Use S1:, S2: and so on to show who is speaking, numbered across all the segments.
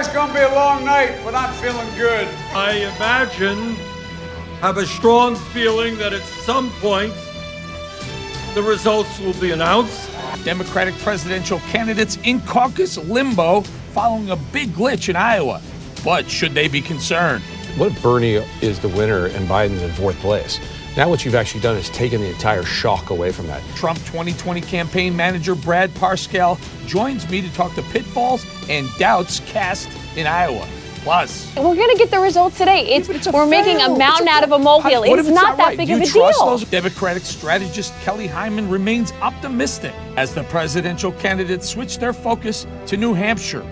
S1: It's going to be a long night, but I'm feeling good.
S2: I have a strong feeling that at some point the results will be announced.
S3: Democratic presidential candidates in caucus limbo following a big glitch in Iowa. But should they be concerned?
S4: What if Bernie is the winner and Biden's in fourth place? Now what you've actually done is taken the entire shock away from that.
S3: Trump 2020 campaign manager Brad Parscale joins me to talk the pitfalls and doubts cast in Iowa. Plus,
S5: we're going to get the results today. We're making a mountain out of a molehill. It's not that big of a deal.
S3: Democratic strategist Kelly Hyman remains optimistic as the presidential candidates switch their focus to New Hampshire.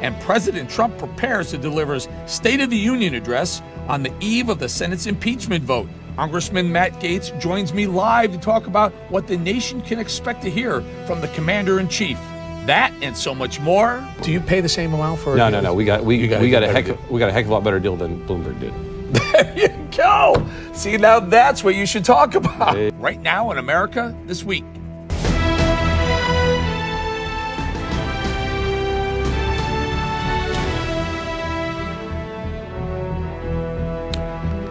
S3: And President Trump prepares to deliver his State of the Union address on the eve of the Senate's impeachment vote. Congressman Matt Gaetz joins me live to talk about what the nation can expect to hear from the commander-in-chief. That and so much more.
S4: Do you pay the same amount for? No. We got a heck of a lot better deal than Bloomberg did.
S3: There you go. See, now that's what you should talk about. Right now in America this week.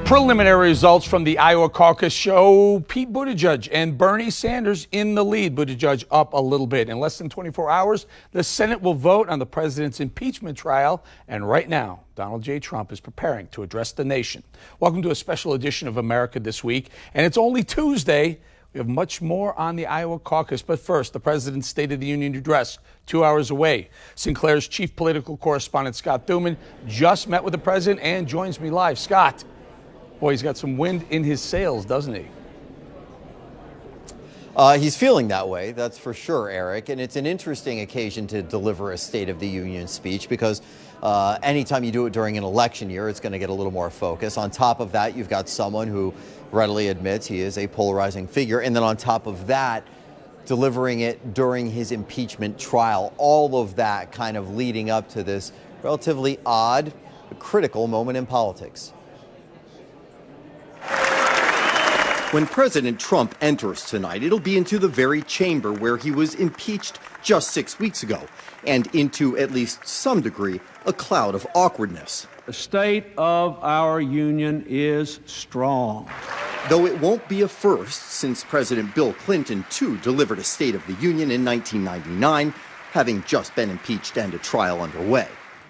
S3: Preliminary results from the Iowa caucus show Pete Buttigieg and Bernie Sanders in the lead. Buttigieg up a little bit. In less than 24 hours, the Senate will vote on the president's impeachment trial. And right now, Donald J. Trump is preparing to address the nation. Welcome to a special edition of America This Week. And it's only Tuesday. We have much more on the Iowa caucus. But first, the president's State of the Union address, 2 hours away. Sinclair's chief political correspondent, Scott Thuman, just met with the president and joins me live. Scott. Boy, he's got some wind in his sails, doesn't he?
S6: He's feeling that way, that's for sure, Eric. And it's an interesting occasion to deliver a State of the Union speech because anytime you do it during an election year, it's going to get a little more focus. On top of that, you've got someone who readily admits he is a polarizing figure. And then on top of that, delivering it during his impeachment trial. All of that kind of leading up to this relatively odd, but critical moment in politics. When President Trump enters tonight, it'll be into the very chamber where he was impeached just 6 weeks ago, and into, at least some degree, a cloud of awkwardness.
S7: The state of our union is strong.
S6: Though it won't be a first, since President Bill Clinton, too, delivered a State of the Union in 1999, having just been impeached and a trial underway.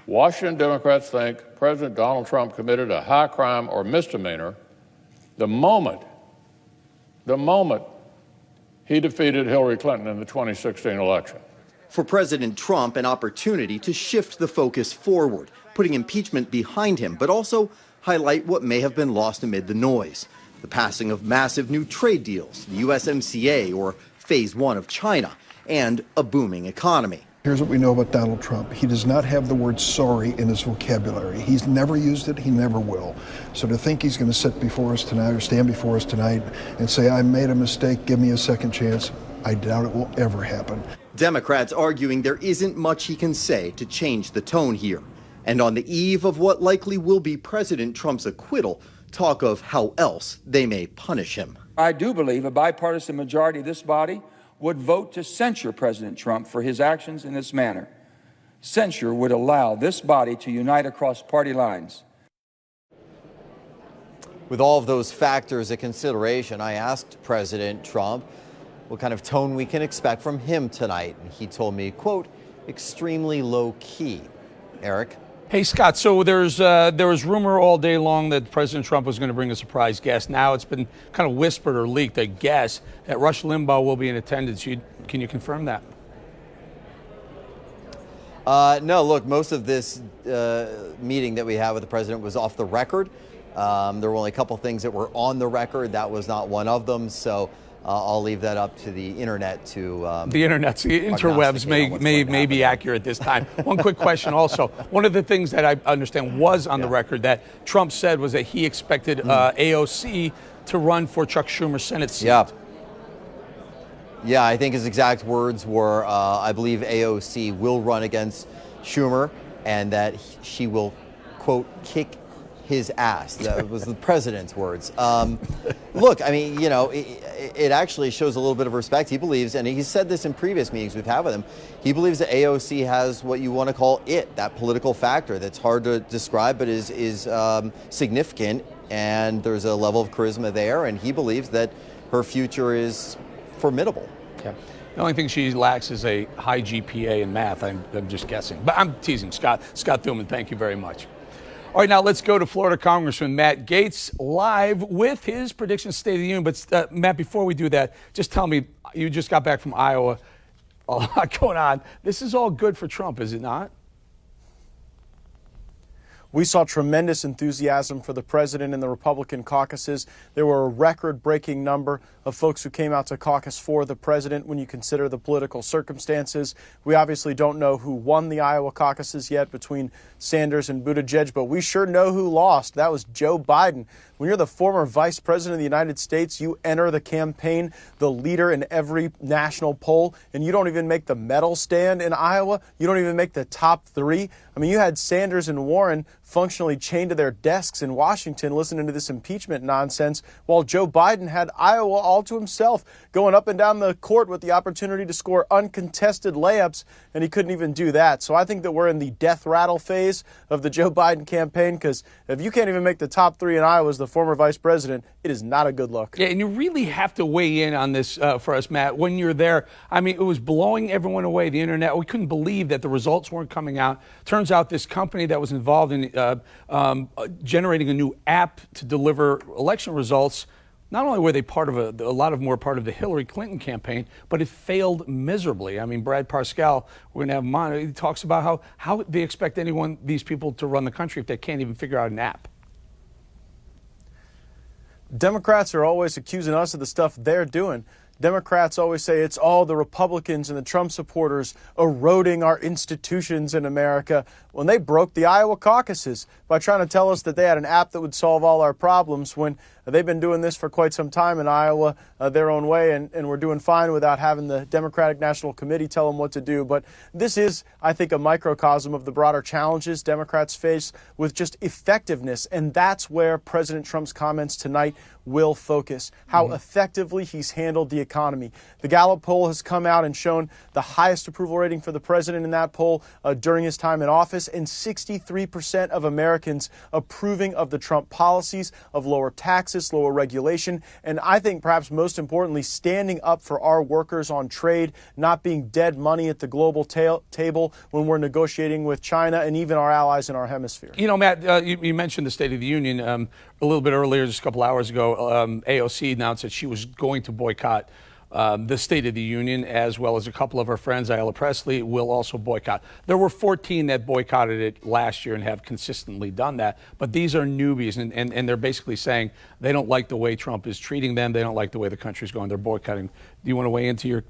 S8: Washington Democrats think President Donald Trump committed a high crime or misdemeanor the moment he defeated Hillary Clinton in the 2016 election.
S6: For President Trump, an opportunity to shift the focus forward, putting impeachment behind him, but also highlight what may have been lost amid the noise. The passing of massive new trade deals, the USMCA or Phase 1 of China, and a booming economy.
S9: Here's what we know about Donald Trump. He does not have the word sorry in his vocabulary. He's never used it. He never will. So to think he's going to sit before us tonight or stand before us tonight and say, I made a mistake, give me a second chance, I doubt it will ever happen.
S6: Democrats arguing there isn't much he can say to change the tone here. And on the eve of what likely will be President Trump's acquittal, talk of how else they may punish him.
S10: I do believe a bipartisan majority of this body would vote to censure President Trump for his actions in this manner. Censure would allow this body to unite across party lines.
S6: With all of those factors at consideration, I asked President Trump what kind of tone we can expect from him tonight. And he told me, quote, extremely low key. Eric?
S3: Hey, Scott, so there was rumor all day long that President Trump was going to bring a surprise guest. Now it's been kind of whispered or leaked, I guess, that Rush Limbaugh will be in attendance. Can you confirm that?
S6: No, look, most of this meeting that we had with the president was off the record. There were only a couple things that were on the record. That was not one of them. So I'll leave that up to the internet to
S3: the interwebs may be accurate this time. One quick question also. One of the things that I understand was on the record that Trump said was that he expected AOC to run for Chuck Schumer's Senate seat.
S6: Yeah, I think his exact words were, I believe AOC will run against Schumer and that she will, quote, kick his ass. That was the president's words. Look, I mean, you know, it actually shows a little bit of respect. He believes, and he's said this in previous meetings we've had with him, he believes that AOC has what you want to call that political factor that's hard to describe but is significant, and there's a level of charisma there, and he believes that her future is formidable.
S3: Yeah. The only thing she lacks is a high GPA in math. I'm just guessing. But I'm teasing. Scott Thulman, thank you very much. All right, now let's go to Florida Congressman Matt Gaetz live with his prediction State of the Union. But Matt, before we do that, just tell me, you just got back from Iowa. A lot going on. This is all good for Trump, is it not?
S11: We saw tremendous enthusiasm for the president in the Republican caucuses. There were a record-breaking number of folks who came out to caucus for the president when you consider the political circumstances. We obviously don't know who won the Iowa caucuses yet between Sanders and Buttigieg, but we sure know who lost. That was Joe Biden. When you're the former vice president of the United States, you enter the campaign, the leader in every national poll, and you don't even make the medal stand in Iowa. You don't even make the top three. I mean, you had Sanders and Warren functionally chained to their desks in Washington listening to this impeachment nonsense, while Joe Biden had Iowa all to himself, going up and down the court with the opportunity to score uncontested layups, and he couldn't even do that. So I think that we're in the death rattle phase of the Joe Biden campaign, because if you can't even make the top three in Iowa as the former vice president, it is not a good look.
S3: Yeah, and you really have to weigh in on this for us, Matt. When you're there, I mean, it was blowing everyone away, the internet. We couldn't believe that the results weren't coming out. Turns out this company that was involved in generating a new app to deliver election results, not only were they part of a lot of more part of the Hillary Clinton campaign, but it failed miserably. I mean, Brad Parscale, we're going to have him on. He talks about how they expect these people to run the country if they can't even figure out an app.
S11: Democrats are always accusing us of the stuff they're doing. Democrats always say it's all the Republicans and the Trump supporters eroding our institutions in America, when they broke the Iowa caucuses by trying to tell us that they had an app that would solve all our problems, when they've been doing this for quite some time in Iowa their own way, and we're doing fine without having the Democratic National Committee tell them what to do. But this is, I think, a microcosm of the broader challenges Democrats face with just effectiveness, and that's where President Trump's comments tonight will focus, how effectively he's handled the economy. The Gallup poll has come out and shown the highest approval rating for the president in that poll during his time in office, and 63% of Americans approving of the Trump policies of lower taxes, lower regulation, and I think perhaps most importantly, standing up for our workers on trade, not being dead money at the global table when we're negotiating with China and even our allies in our hemisphere.
S3: You know, Matt, you mentioned the State of the Union a little bit earlier, just a couple hours ago. AOC announced that she was going to boycott the State of the Union, as well as a couple of her friends, Ayala Presley, will also boycott. There were 14 that boycotted it last year and have consistently done that, but these are newbies, and they're basically saying they don't like the way Trump is treating them, they don't like the way the country's going, they're boycotting. Do you want to weigh into your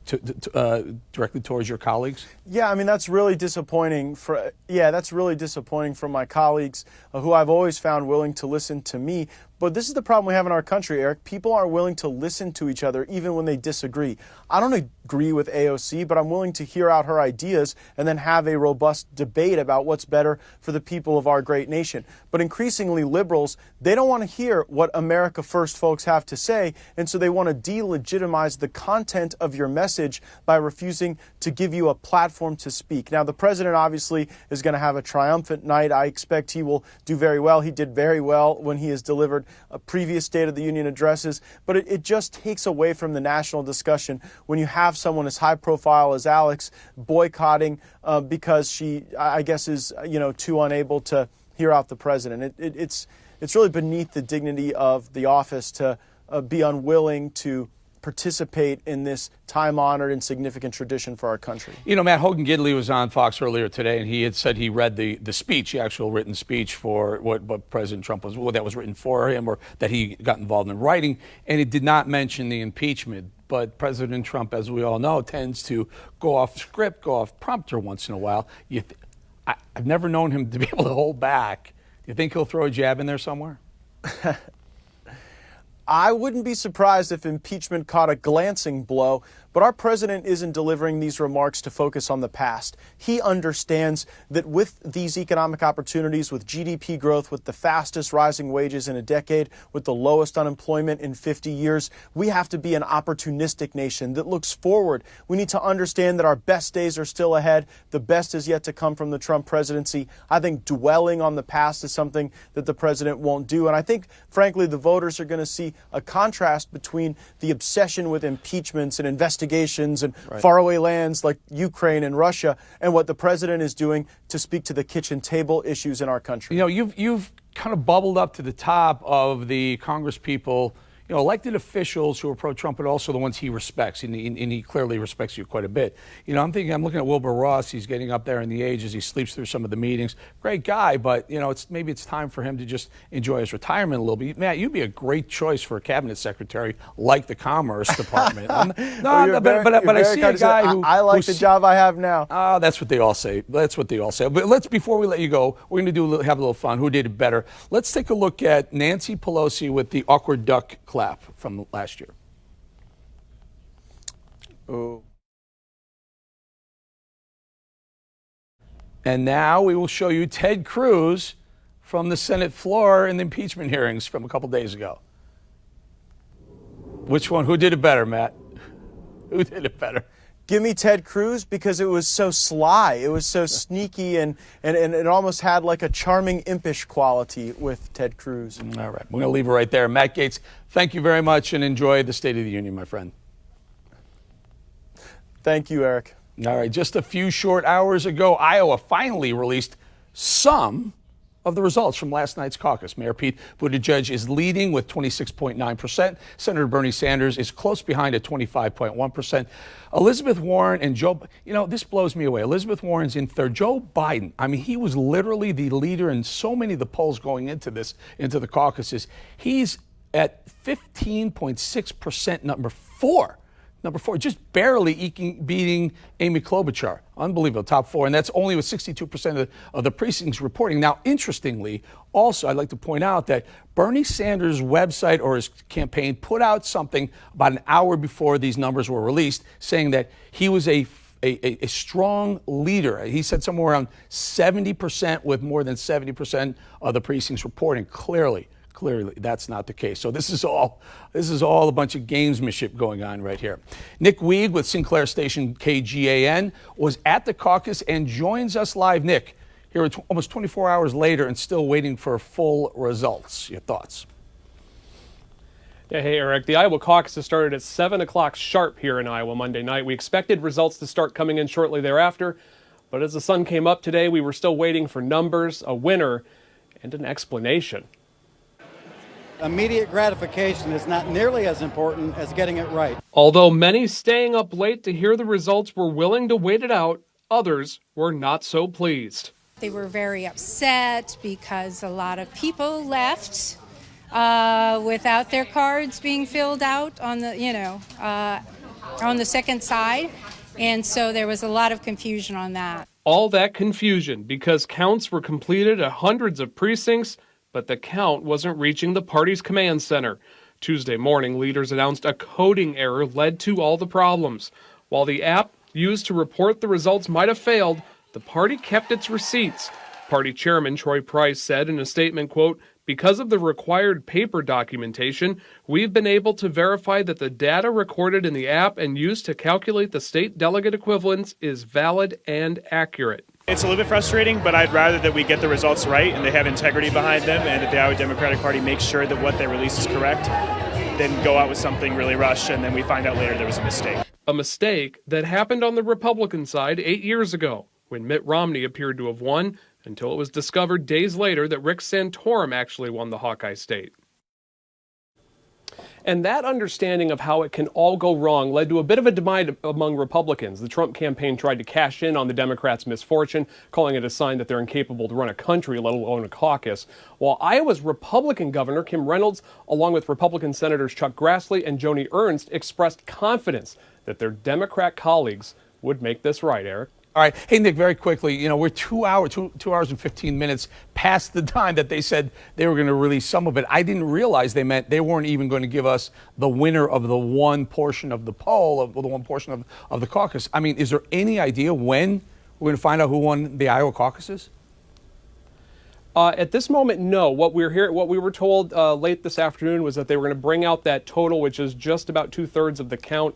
S3: directly towards your colleagues?
S11: Yeah, I mean, that's really disappointing from my colleagues who I've always found willing to listen to me. But this is the problem we have in our country, Eric. People aren't willing to listen to each other even when they disagree. I don't agree with AOC, but I'm willing to hear out her ideas and then have a robust debate about what's better for the people of our great nation. But increasingly, liberals, they don't want to hear what America First folks have to say, and so they want to delegitimize the content of your message by refusing to give you a platform to speak. Now, the president obviously is going to have a triumphant night. I expect he will do very well. He did very well when he has delivered previous State of the Union addresses, but it just takes away from the national discussion when you have someone as high profile as Alex boycotting because she, I guess, is too unable to hear out the president. It's really beneath the dignity of the office to be unwilling to participate in this time-honored and significant tradition for our country.
S3: You know, Matt, Hogan Gidley was on Fox earlier today, and he had said he read the speech, the actual written speech for what President Trump that was written for him, or that he got involved in writing, and it did not mention the impeachment. But President Trump, as we all know, tends to go off script, go off prompter once in a while. I've never known him to be able to hold back. Do you think he'll throw a jab in there somewhere?
S11: I wouldn't be surprised if impeachment caught a glancing blow, But our president isn't delivering these remarks to focus on the past. He understands that with these economic opportunities, with GDP growth, with the fastest rising wages in a decade, with the lowest unemployment in 50 years, we have to be an opportunistic nation that looks forward. We need to understand that our best days are still ahead. The best is yet to come from the Trump presidency. I think dwelling on the past is something that the president won't do. And I think, frankly, the voters are going to see a contrast between the obsession with impeachments and investigations and faraway lands like Ukraine and Russia and what the president is doing to speak to the kitchen table issues in our country.
S3: You know, you've kind of bubbled up to the top of the Congress people, you know, elected officials who are pro-Trump, but also the ones he respects, and he clearly respects you quite a bit. You know, I'm looking at Wilbur Ross. He's getting up there in the age as he sleeps through some of the meetings. Great guy, but, you know, maybe it's time for him to just enjoy his retirement a little bit. Matt, you'd be a great choice for a cabinet secretary like the Commerce Department. But I see a guy who...
S11: I like the job I have now.
S3: That's what they all say. That's what they all say. But before we let you go, we're going to have a little fun. Who did it better? Let's take a look at Nancy Pelosi with the awkward duck clap from last year.
S11: Oh.
S3: And now we will show you Ted Cruz from the Senate floor in the impeachment hearings from a couple days ago. Which one? Who did it better, Matt? Who did it better?
S11: Give me Ted Cruz because it was so sly. It was so sneaky and it almost had like a charming impish quality with Ted Cruz.
S3: All right. We're going to leave it right there. Matt Gaetz, thank you very much and enjoy the State of the Union, my friend.
S11: Thank you, Eric.
S3: All right. Just a few short hours ago, Iowa finally released some of the results from last night's caucus. Mayor Pete Buttigieg is leading with 26.9%. Senator Bernie Sanders is close behind at 25.1%. Elizabeth Warren and Joe, you know, this blows me away. Elizabeth Warren's in third. Joe Biden, I mean, he was literally the leader in so many of the polls going into the caucuses. He's at 15.6%, number four, just barely beating Amy Klobuchar. Unbelievable, top four. And that's only with 62% of the precincts reporting. Now, interestingly, also, I'd like to point out that Bernie Sanders' website or his campaign put out something about an hour before these numbers were released, saying that he was a strong leader. He said somewhere around 70% with more than 70% of the precincts reporting. Clearly, that's not the case. So this is all a bunch of gamesmanship going on right here. Nick Weig with Sinclair station KGAN was at the caucus and joins us live. Nick, here almost 24 hours later and still waiting for full results. Your thoughts?
S12: Yeah, hey, Eric. The Iowa caucuses started at 7 o'clock sharp here in Iowa Monday night. We expected results to start coming in shortly thereafter, but as the sun came up today, we were still waiting for numbers, a winner, and an explanation.
S13: Immediate gratification is not nearly as important as getting it right.
S12: Although many staying up late to hear the results were willing to wait it out, others were not so pleased.
S14: They were very upset because a lot of people left without their cards being filled out on the, on the second side. And so there was a lot of confusion on that.
S12: All that confusion because counts were completed at hundreds of precincts, but the count wasn't reaching the party's command center. Tuesday morning, leaders announced a coding error led to all the problems. While the app used to report the results might have failed, the party kept its receipts. Party chairman Troy Price said in a statement, quote, "Because of the required paper documentation, we've been able to verify that the data recorded in the app and used to calculate the state delegate equivalents is valid and accurate."
S15: It's a little bit frustrating, but I'd rather that we get the results right and they have integrity behind them and that the Iowa Democratic Party makes sure that what they release is correct than go out with something really rushed and then we find out later there was a mistake.
S12: A mistake that happened on the Republican side 8 years ago when Mitt Romney appeared to have won until it was discovered days later that Rick Santorum actually won the Hawkeye state. And that understanding of how it can all go wrong led to a bit of a divide among Republicans. The Trump campaign tried to cash in on the Democrats' misfortune, calling it a sign that they're incapable to run a country, let alone a caucus. While Iowa's Republican Governor Kim Reynolds, along with Republican Senators Chuck Grassley and Joni Ernst, expressed confidence that their Democrat colleagues would make this right, Eric.
S3: All right. Hey, Nick, very quickly, we're 2 hours and 15 minutes past the time that they said they were going to release some of it. I didn't realize they meant they weren't even going to give us the winner of the one portion of the poll, of the one portion of the caucus. I mean, is there any idea when we're going to find out who won the Iowa caucuses?
S12: At this moment, no. What we were told late this afternoon was that they were going to bring out that total, which is just about 2/3 of the count.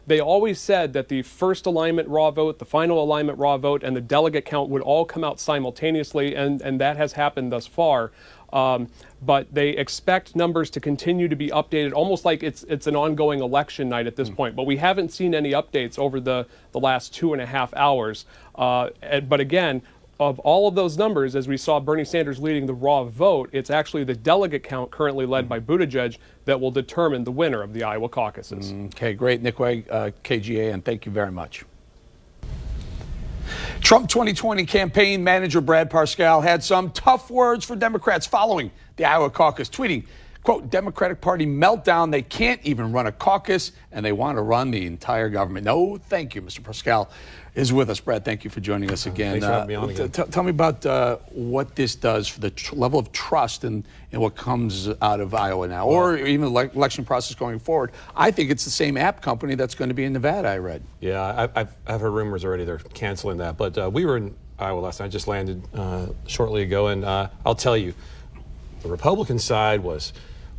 S12: They always said that the first alignment raw vote, the final alignment raw vote, and the delegate count would all come out simultaneously, and that has happened thus far. But they expect numbers to continue to be updated, almost like it's an ongoing election night at this point. But we haven't seen any updates over the last 2.5 hours. But again, of all of those numbers, as we saw Bernie Sanders leading the raw vote, it's actually the delegate count currently led by Buttigieg that will determine the winner of the Iowa caucuses.
S3: Okay, great. Nick Way, KGA, and thank you very much. Trump 2020 campaign manager Brad Parscale had some tough words for Democrats following the Iowa caucus, tweeting, quote, Democratic Party meltdown. They can't even run a caucus, and they want to run the entire government. No, thank you. Mr. Parscale is with us. Brad, thank you for joining us again.
S4: Thanks for having me on again.
S3: Tell me about what this does for the level of trust in what comes out of Iowa now, or even the election process going forward. I think it's the same app company that's going to be in Nevada, I read.
S4: Yeah, I've heard rumors already they're canceling that. But we were in Iowa last night, just landed shortly ago, and I'll tell you, the Republican side was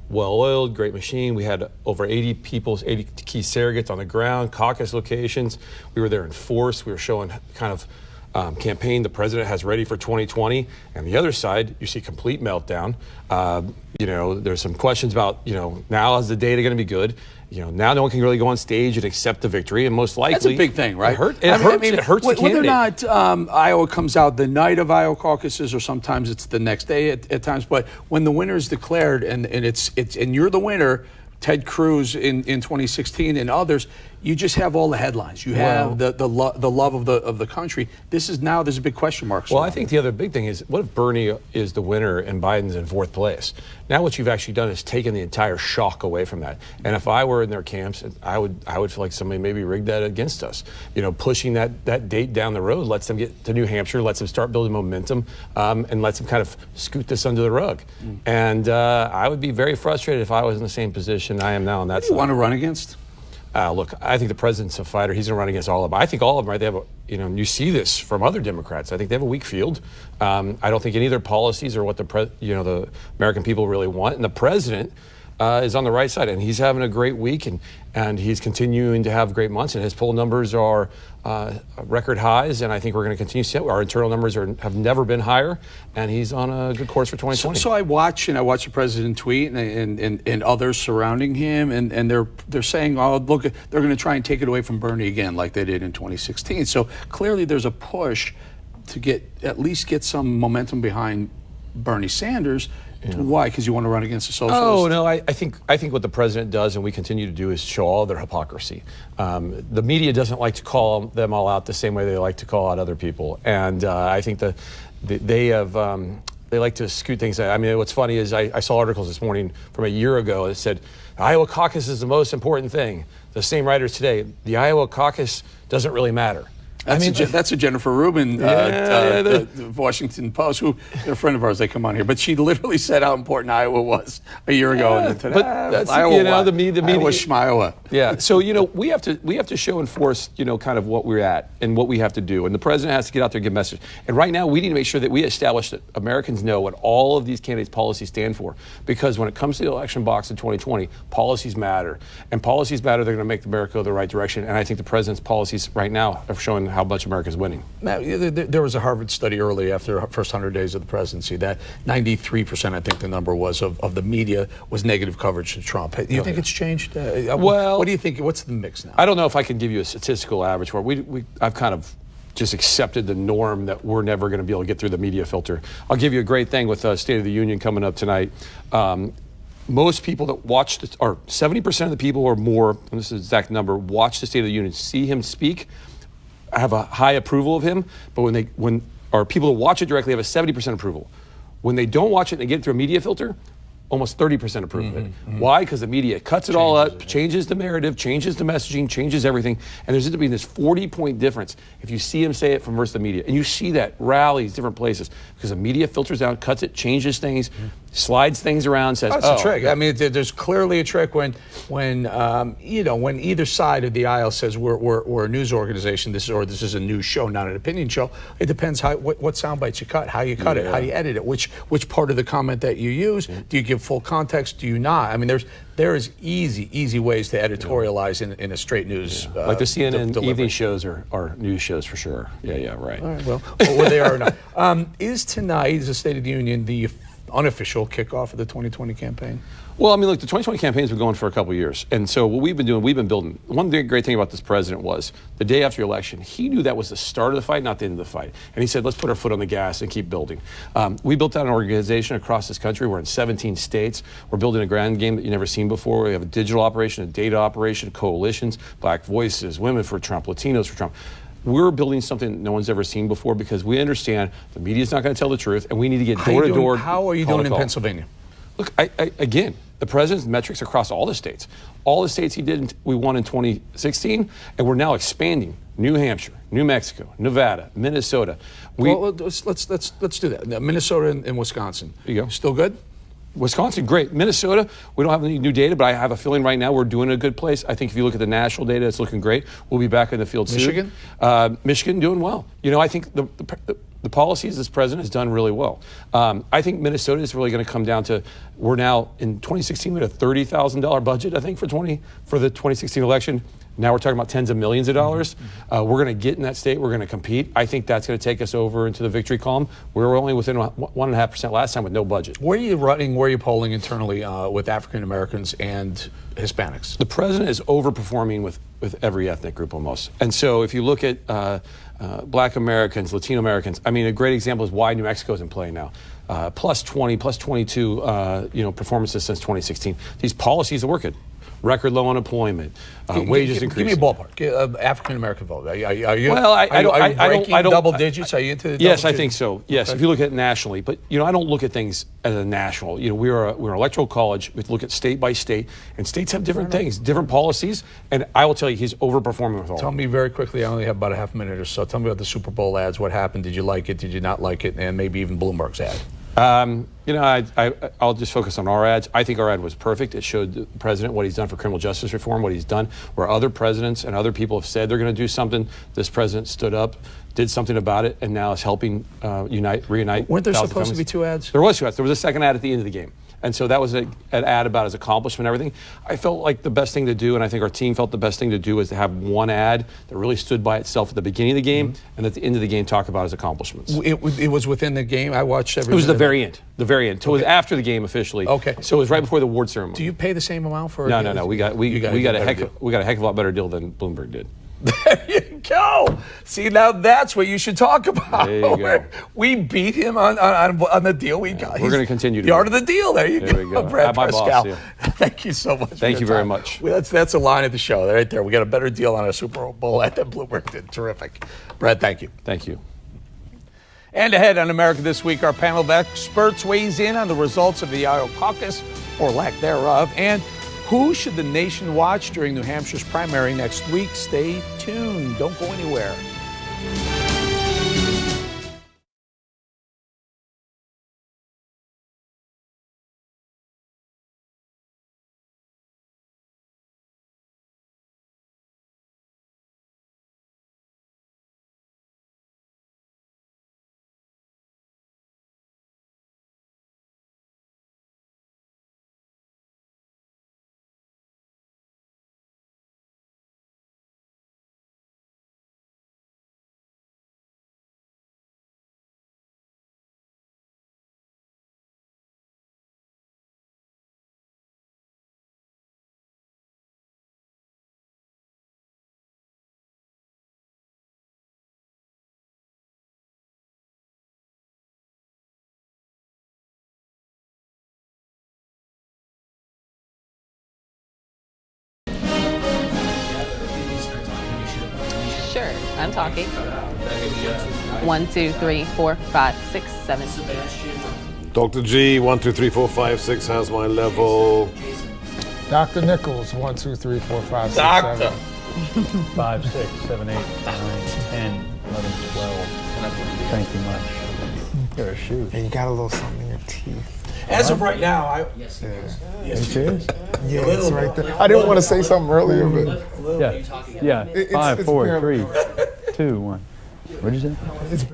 S4: well-oiled, great machine. We had over 80 key surrogates on the ground, caucus locations. We were there in force. We were showing kind of campaign the president has ready for 2020. And the other side, you see complete meltdown. There's some questions about, now is the data going to be good? Now no one can really go on stage and accept the victory, and most likely...
S3: That's a big thing, right?
S4: It hurts the candidate.
S3: Whether or not Iowa comes out the night of Iowa caucuses, or sometimes it's the next day at times, but when the winner is declared and you're the winner, Ted Cruz in 2016 and others, you just have all the headlines. You have the love of the country. There's a big question mark.
S4: Well, I think the other big thing is, what if Bernie is the winner and Biden's in fourth place? Now what you've actually done is taken the entire shock away from that. And if I were in their camps, I would feel like somebody maybe rigged that against us. Pushing that date down the road lets them get to New Hampshire, lets them start building momentum, and lets them kind of scoot this under the rug. And I would be very frustrated if I was in the same position I am now on that side.
S3: You want to run against?
S4: Look, I think the president's a fighter. He's going to run against all of them. I think all of them, right? They have you see this from other Democrats. I think they have a weak field. I don't think any of their policies are what the American people really want. And the president is on the right side, and he's having a great week, and he's continuing to have great months, and his poll numbers are record highs, and I think we're going to continue to see it. Our internal numbers have never been higher, and he's on a good course for 2020.
S3: So I watch the president tweet and others surrounding him, and they're saying, oh, look, they're going to try and take it away from Bernie again like they did in 2016. So clearly there's a push to at least get some momentum behind Bernie Sanders. Why? Because you want to run against the socialists?
S4: Oh, no, I think what the president does, and we continue to do, is show all their hypocrisy. The media doesn't like to call them all out the same way they like to call out other people. And I think they like to scoot things out. I mean, what's funny is I saw articles this morning from a year ago that said, Iowa caucus is the most important thing. The same writers today, the Iowa caucus doesn't really matter.
S3: That's a Jennifer Rubin, the Washington Post, who they're a friend of ours. They come on here, but she literally said how important Iowa was a year ago. And
S4: but that's Iowa, the media,
S3: Schmiowa.
S4: Yeah. So we have to show and force kind of what we're at and what we have to do, and the president has to get out there and give a message. And right now we need to make sure that we establish that Americans know what all of these candidates' policies stand for, because when it comes to the election box in 2020, policies matter, and policies matter. They're going to make America go the right direction, and I think the president's policies right now are showing how much America's winning.
S3: Now, there was a Harvard study early after the first 100 days of the presidency that 93%, I think the number was, of the media was negative coverage to Trump. Do you think it's changed? What do you think? What's the mix now?
S4: I don't know if I can give you a statistical average for it. I've kind of just accepted the norm that we're never going to be able to get through the media filter. I'll give you a great thing with State of the Union coming up tonight. Most people that watch, or 70% of the people or more, and this is the exact number, watch the State of the Union, see him speak, have a high approval of him, but when people who watch it directly have a 70% approval. When they don't watch it and they get it through a media filter, almost 30% approve of it. Why? Because the media cuts it all up, changes the narrative, changes the messaging, changes everything, and there's going to be this 40-point difference if you see him say it from versus the media. And you see that rallies, different places, because the media filters out, cuts it, changes things, slides things around, says,
S3: that's a trick. I mean, there's clearly a trick when either side of the aisle says we're a news organization, this is a news show, not an opinion show. It depends what sound bites you cut, how you cut it, how you edit it, which part of the comment that you use. Do you give full context? Do you not? I mean, there is easy ways to editorialize in a straight news.
S4: Like the CNN evening shows are news shows for sure. Yeah, right.
S3: All right, well, where they are or not. Is tonight, the State of the Union, the unofficial kickoff of the 2020 campaign?
S4: Well, I mean, look, the 2020 campaign's been going for a couple of years. And so what we've been doing, we've been building. One great thing about this president was the day after the election, he knew that was the start of the fight, not the end of the fight. And he said, let's put our foot on the gas and keep building. We built out an organization across this country. We're in 17 states. We're building a grand game that you've never seen before. We have a digital operation, a data operation, coalitions, Black voices, women for Trump, Latinos for Trump. We're building something that no one's ever seen before because we understand the media's not going to tell the truth, and we need to get door to door.
S3: How are you doing in Pennsylvania?
S4: Look, again, the president's metrics across all the states. All the states we won in 2016, and we're now expanding. New Hampshire, New Mexico, Nevada, Minnesota.
S3: Well, let's do that. Minnesota and Wisconsin.
S4: There you go.
S3: Still good?
S4: Wisconsin, great. Minnesota, we don't have any new data, but I have a feeling right now we're doing a good place. I think if you look at the national data, it's looking great. We'll be back in the field soon.
S3: Michigan?
S4: Michigan doing well. You know, I think the policies this president has done really well. I think Minnesota is really going to come down to, we're now, in 2016, we had a $30,000 budget, I think, for the 2016 election. Now we're talking about tens of millions of dollars. We're going to get in that state. We're going to compete. I think that's going to take us over into the victory column. We were only within 1.5% last time with no budget.
S3: Where are you running? Where are you polling internally with African Americans and Hispanics?
S4: The president is overperforming with every ethnic group almost. And so if you look at Black Americans, Latino Americans, I mean, a great example is why New Mexico is in play now. Plus 20, plus 22, performances since 2016. These policies are working. Record low unemployment, wages increasing.
S3: Give me a ballpark. African American vote. Are you?
S4: Well, I don't
S3: double digits. Are you into?
S4: Yes, I think so. Yes, okay. If you look at it nationally, but I don't look at things as a national. we're an electoral college. We look at state by state, and states have different things, different policies. And I will tell you, he's overperforming with all.
S3: Tell me very quickly. I only have about a half minute or so. Tell me about the Super Bowl ads. What happened? Did you like it? Did you not like it? And maybe even Bloomberg's ad.
S4: I'll just focus on our ads. I think our ad was perfect. It showed the president what he's done for criminal justice reform, what he's done, where other presidents and other people have said they're going to do something. This president stood up, did something about it, and now is helping reunite.
S3: Weren't there supposed to be two ads?
S4: There was two ads. There was a second ad at the end of the game. And so that was an ad about his accomplishment and everything. I felt like the best thing to do, and I think our team felt the best thing to do, was to have one ad that really stood by itself at the beginning of the game, and at the end of the game talk about his accomplishments.
S3: It was within the game? I watched every minute.
S4: It was the very end. The very end. So it was after the game officially.
S3: Okay.
S4: So it was right before the award ceremony.
S3: Do you pay the same amount for it?
S4: No. We got a heck of a lot better deal than Bloomberg did.
S3: There you go. See, now that's what you should talk about.
S4: There you go.
S3: We beat him on the deal we got.
S4: We're going to continue to
S3: the art of the deal. There you
S4: go.
S3: Brad
S4: my
S3: Pascal.
S4: boss, yeah.
S3: Thank you so much.
S4: Thank you very much.
S3: Well, that's a line of the show right there. We got a better deal on a Super Bowl ad than Bloomberg did. Terrific. Brad, thank you.
S4: Thank you.
S3: And ahead on America This Week, our panel of experts weighs in on the results of the Iowa caucus, or lack thereof, and who should the nation watch during New Hampshire's primary next week? Stay tuned. Don't go anywhere.
S16: Sure, I'm talking. 1, 2, 3, 4, 5, 6, 7.
S17: Dr. G, 1, 2, 3, 4, 5, 6 has my level.
S18: Dr. Nichols, 1, 2, 3, 4, 5, 6,
S3: Doctor.
S18: 7. 5, 6, 7, 8, 9, 10, 11, 12. Thank you much. You're a shoe.
S19: And you got a little something in your teeth.
S3: As of right now,
S19: Yes,
S18: It is?
S19: Yeah, it's right there. I didn't want to say something earlier, but
S18: Yeah.
S19: It's
S18: 5, 4,
S19: barely-
S18: 3, 2, 1. What did you say?
S19: It's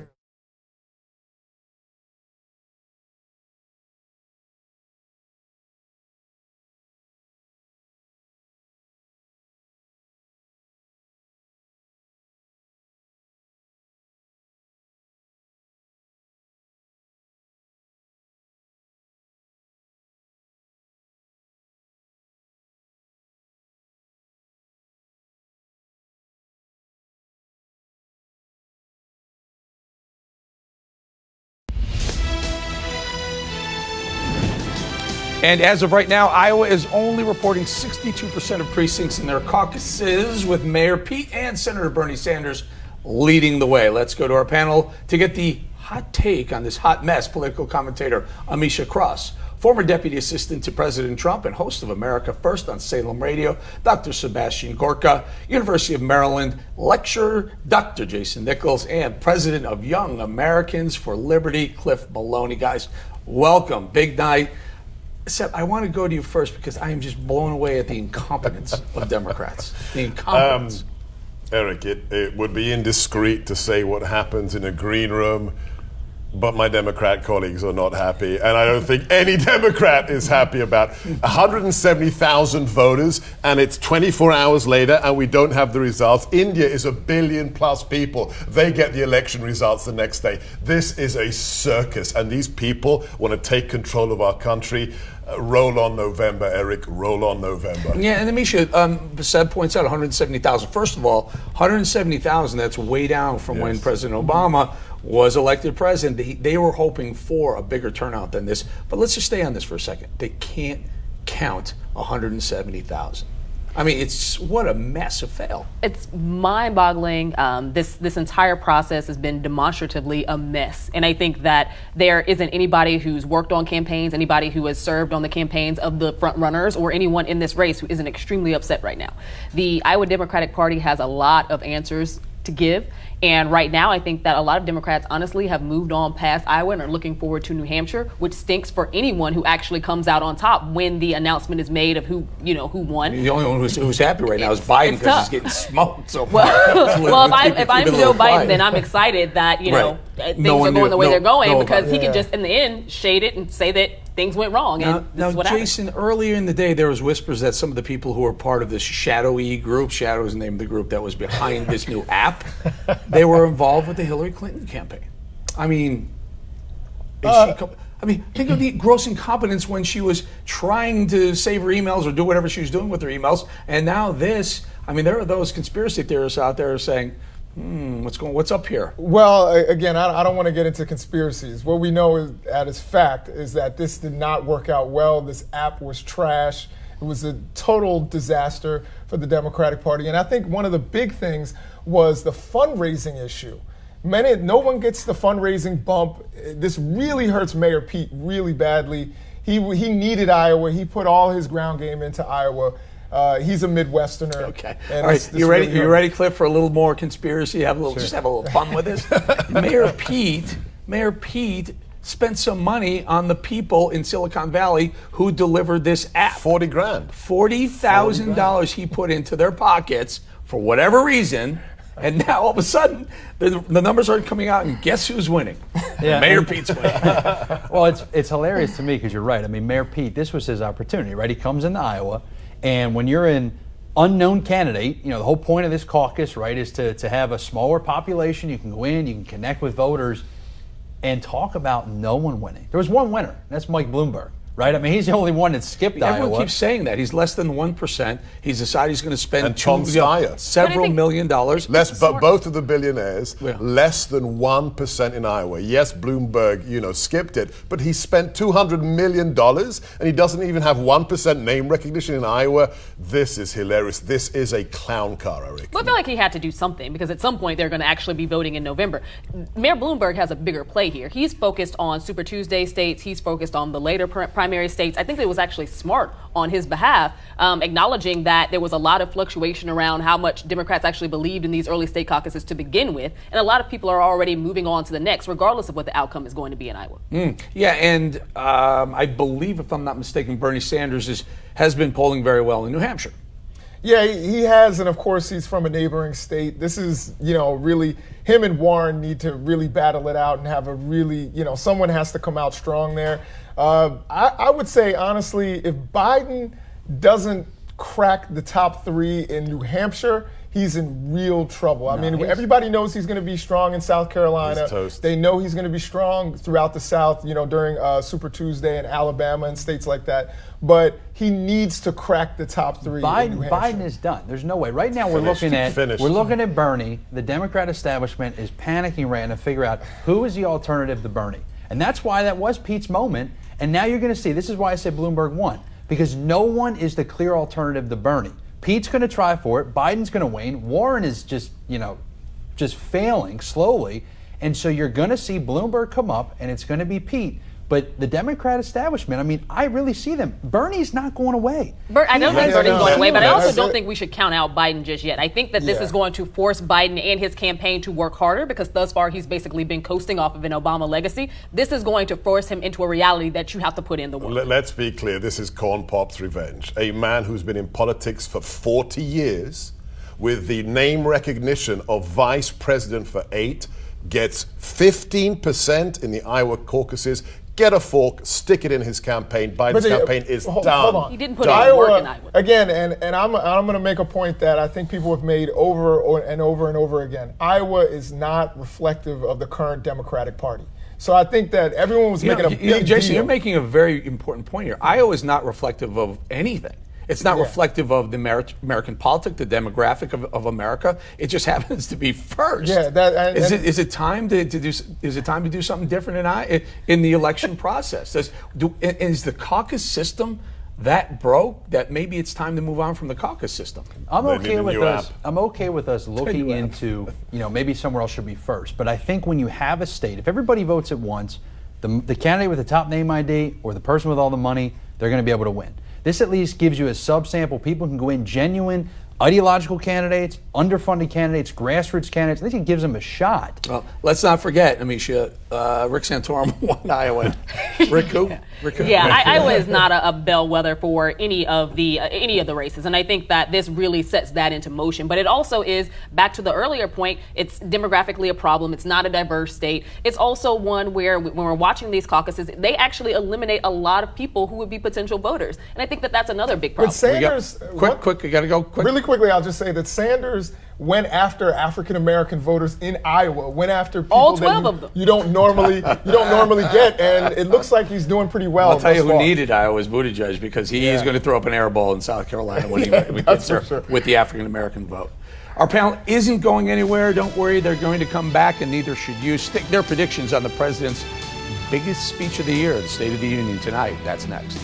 S3: And as of right now, Iowa is only reporting 62% of precincts in their caucuses, with Mayor Pete and Senator Bernie Sanders leading the way. Let's go to our panel to get the hot take on this hot mess. Political commentator Amisha Cross, former deputy assistant to President Trump and host of America First on Salem Radio, Dr. Sebastian Gorka, University of Maryland lecturer Dr. Jason Nichols, and president of Young Americans for Liberty, Cliff Maloney. Guys, welcome. Big night. Seb, I want to go to you first because I am just blown away at the incompetence of Democrats. The incompetence.
S17: Eric, it would be indiscreet to say what happens in a green room, but my Democrat colleagues are not happy. And I don't think any Democrat is happy about 170,000 voters, and it's 24 hours later, and we don't have the results. India is 1 billion plus people. They get the election results the next day. This is a circus, and these people want to take control of our country. Roll on November, Eric. Roll on November.
S3: Yeah, and Amisha, Seb points out 170,000. First of all, 170,000, that's way down from when President Obama was elected president. They were hoping for a bigger turnout than this. But let's just stay on this for a second. They can't count 170,000. I mean, it's what a massive fail.
S16: It's mind-boggling. This entire process has been demonstratively a mess. And I think that there isn't anybody who's worked on campaigns, anybody who has served on the campaigns of the front runners, or anyone in this race who isn't extremely upset right now. The Iowa Democratic Party has a lot of answers to give. And right now, I think that a lot of Democrats honestly have moved on past Iowa and are looking forward to New Hampshire, which stinks for anyone who actually comes out on top when the announcement is made of who won.
S3: The only one who's happy right now is Biden because he's getting smoked so far.
S16: Well, if I'm Joe Biden, then I'm excited that things are going the way they're going, because he can just in the end shade it and say that things went wrong. And this is what
S3: Jason, earlier in the day, there was whispers that some of the people who were part of this shadowy group, Shadow is the name of the group that was behind this new app, they were involved with the Hillary Clinton campaign. I mean, think of the gross incompetence when she was trying to save her emails or do whatever she was doing with her emails. And now this, there are those conspiracy theorists out there saying, what's up here?
S19: Well, again, I don't want to get into conspiracies. What we know at its fact is that this did not work out well. This app was trash. It was a total disaster for the Democratic Party. And I think one of the big things was the fundraising issue. No one gets the fundraising bump. This really hurts Mayor Pete really badly. He needed Iowa. He put all his ground game into Iowa. He's a Midwesterner.
S3: Okay. All right. You ready, Cliff, for a little more conspiracy? Just have a little fun with this. Mayor Pete spent some money on the people in Silicon Valley who delivered this app.
S17: $40,000.
S3: $40,000 he put into their pockets for whatever reason. And now all of a sudden, the numbers aren't coming out, and guess who's winning?
S20: Yeah.
S3: Mayor Pete's winning.
S20: Well, it's hilarious to me because you're right. Mayor Pete, this was his opportunity, right? He comes into Iowa, and when you're an unknown candidate, the whole point of this caucus, right, is to have a smaller population. You can go in, you can connect with voters, and talk about no one winning. There was one winner, and that's Mike Bloomberg, right? I mean, he's the only one that skipped
S3: Everyone
S20: Iowa.
S3: keeps saying that. He's less than 1%. He's decided he's going to spend
S17: And Tom Steyer.
S3: several $1 million.
S17: But both of the billionaires, less than 1% in Iowa. Yes, Bloomberg, skipped it, but he spent $200 million and he doesn't even have 1% name recognition in Iowa. This is hilarious. This is a clown car, Eric.
S16: Well, I feel like he had to do something because at some point they're going to actually be voting in November. Mayor Bloomberg has a bigger play here. He's focused on Super Tuesday states. He's focused on the later primary states. I think it was actually smart on his behalf, acknowledging that there was a lot of fluctuation around how much Democrats actually believed in these early state caucuses to begin with. And a lot of people are already moving on to the next, regardless of what the outcome is going to be in Iowa.
S3: Yeah, and I believe, if I'm not mistaken, Bernie Sanders has been polling very well in New Hampshire.
S19: Yeah, he has, and of course he's from a neighboring state. This is, really, him and Warren need to really battle it out and have a really, someone has to come out strong there. I would say, honestly, if Biden doesn't crack the top 3 in New Hampshire, he's in real trouble. I mean, everybody knows he's going to be strong in South Carolina.
S17: He's toast.
S19: They know he's going to be strong throughout the South, during Super Tuesday in Alabama and states like that. But he needs to crack the top 3 in New Hampshire.
S20: Biden is done. There's no way. Right now we're looking at Bernie. The Democrat establishment is panicking right now to figure out who is the alternative to Bernie. And that's why that was Pete's moment. And now you're going to see, this is why I said Bloomberg won, because no one is the clear alternative to Bernie. Pete's going to try for it. Biden's going to wane. Warren is just failing slowly. And so you're going to see Bloomberg come up, and it's going to be Pete. But the Democrat establishment, I mean, I really see them. Bernie's not going away.
S16: I don't think Bernie's going away, but I also don't think we should count out Biden just yet. I think that this is going to force Biden and his campaign to work harder because thus far he's basically been coasting off of an Obama legacy. This is going to force him into a reality that you have to put in the work.
S17: Let's be clear, this is Corn Pop's revenge. A man who's been in politics for 40 years with the name recognition of vice president for 8 gets 15% in the Iowa caucuses. Get a fork, stick it in his campaign. Biden's campaign is done.
S19: Hold on.
S16: He didn't put any work in Iowa.
S19: Again, and I'm going to make a point that I think people have made over and over again. Iowa is not reflective of the current Democratic Party. So I think that everyone was making a big
S3: Jason,
S19: deal.
S3: you're making a very important point here. Iowa is not reflective of anything. It's not reflective of the American politics, the demographic of America. It just happens to be first.
S19: Yeah,
S3: is it time to do? Is it time to do something different in the election process? Is the caucus system that broke that maybe it's time to move on from the caucus system?
S20: I'm okay with us looking into maybe somewhere else should be first. But I think when you have a state, if everybody votes at once, the candidate with the top name ID or the person with all the money, they're going to be able to win. This at least gives you a subsample. People can go in genuine ideological candidates, underfunded candidates, grassroots candidates. I think it gives them a shot.
S3: Well, let's not forget, Amisha, Rick Santorum won Iowa. Rick who?
S16: Yeah, Iowa is not a bellwether for any of the races, and I think that this really sets that into motion. But it also is, back to the earlier point, it's demographically a problem. It's not a diverse state. It's also one where when we're watching these caucuses, they actually eliminate a lot of people who would be potential voters, and I think that that's another big problem.
S19: But Sanders,
S3: quick, you got to go quick.
S19: Really quickly, I'll just say that Sanders went after African American voters in Iowa. Went after people
S16: all 12 of them.
S19: You don't normally get, and it looks like he's doing pretty well.
S3: I'll tell you who needed Iowa's Buttigieg because he is going to throw up an air ball in South Carolina when he gets there with the African American vote. Our panel isn't going anywhere. Don't worry, they're going to come back, and neither should you. Stick their predictions on the president's biggest speech of the year, the State of the Union tonight. That's next.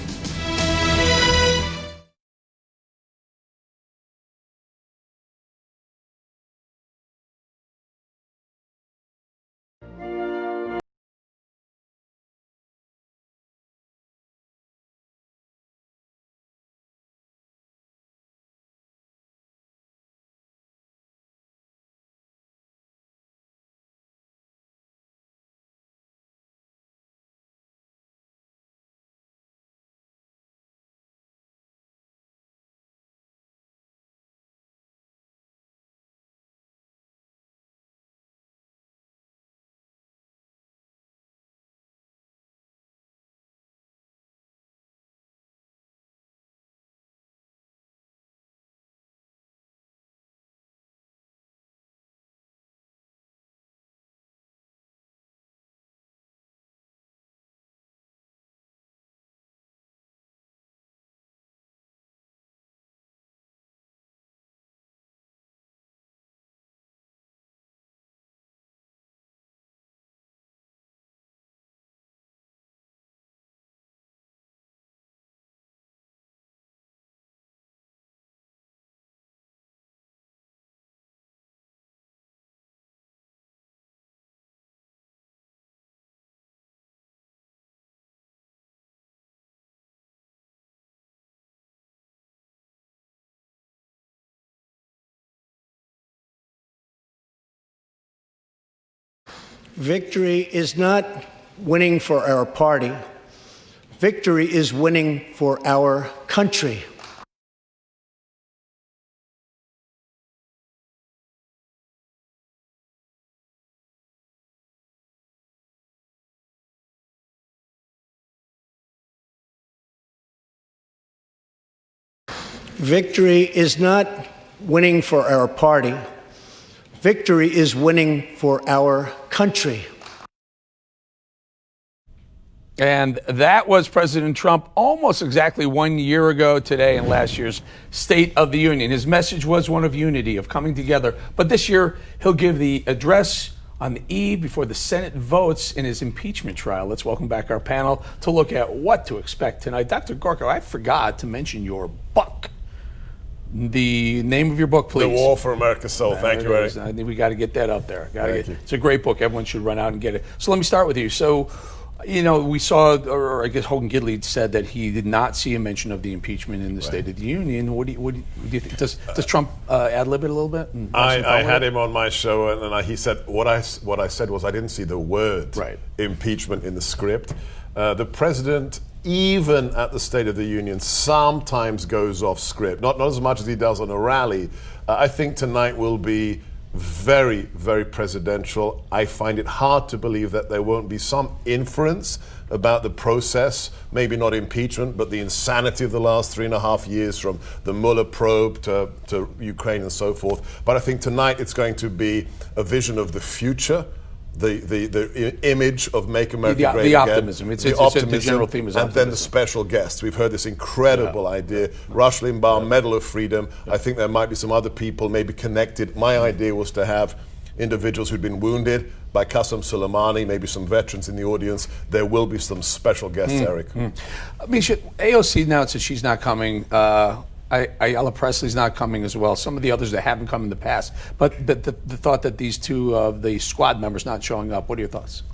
S21: Victory is not winning for our party. Victory is winning for our country. Victory is not winning for our party. Victory is winning for our country.
S3: And that was President Trump almost exactly 1 year ago today in last year's State of the Union. His message was one of unity, of coming together. But this year, he'll give the address on the eve before the Senate votes in his impeachment trial. Let's welcome back our panel to look at what to expect tonight. Dr. Gorka, I forgot to mention your book. The name of your book, please.
S17: The War for America's Soul. Thank you, Eric.
S3: I think we got to get that up there.
S17: Thank you.
S3: It's a great book. Everyone should run out and get it. So let me start with you. So, you know, we saw, or I guess Hogan Gidley said that he did not see a mention of the impeachment in the State of the Union. What do you think? Does Trump ad-lib it a little bit?
S17: I had him on my show, and he said what I said was I didn't see the word impeachment in the script. The president, even at the State of the Union, sometimes goes off script. Not as much as he does on a rally. I think tonight will be very, very presidential. I find it hard to believe that there won't be some inference about the process, maybe not impeachment, but the insanity of the last 3.5 years, from the Mueller probe to Ukraine and so forth. But I think tonight it's going to be a vision of the future, the image of Make America Great Again.
S3: The optimism. It's the general theme is optimism.
S17: And then the special guests. We've heard this incredible idea. Rush Limbaugh, Medal of Freedom. I think there might be some other people maybe connected. My idea was to have individuals who'd been wounded by Qasem Soleimani, maybe some veterans in the audience. There will be some special guests, Eric.
S3: I mean, AOC announced that she's not coming. Ayala Presley's not coming as well. Some of the others that haven't come in the past. But the thought that these two of the squad members not showing up, what are your thoughts?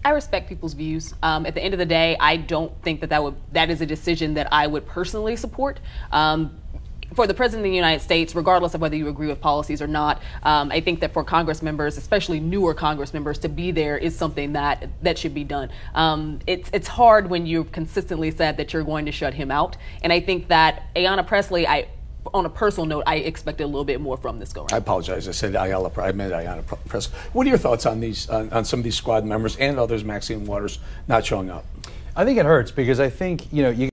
S16: I respect people's views. At the end of the day, I don't think that is a decision that I would personally support. For the President of the United States, regardless of whether you agree with policies or not, I think that for Congress members, especially newer Congress members, to be there is something that should be done. It's hard when you've consistently said that you're going to shut him out. And I think that Ayanna Presley, on a personal note, I expected a little bit more from this go-round.
S3: I apologize. I said I meant Ayanna Presley. What are your thoughts on these, on some of these squad members and others, Maxine Waters, not showing up?
S20: I think it hurts because I think, you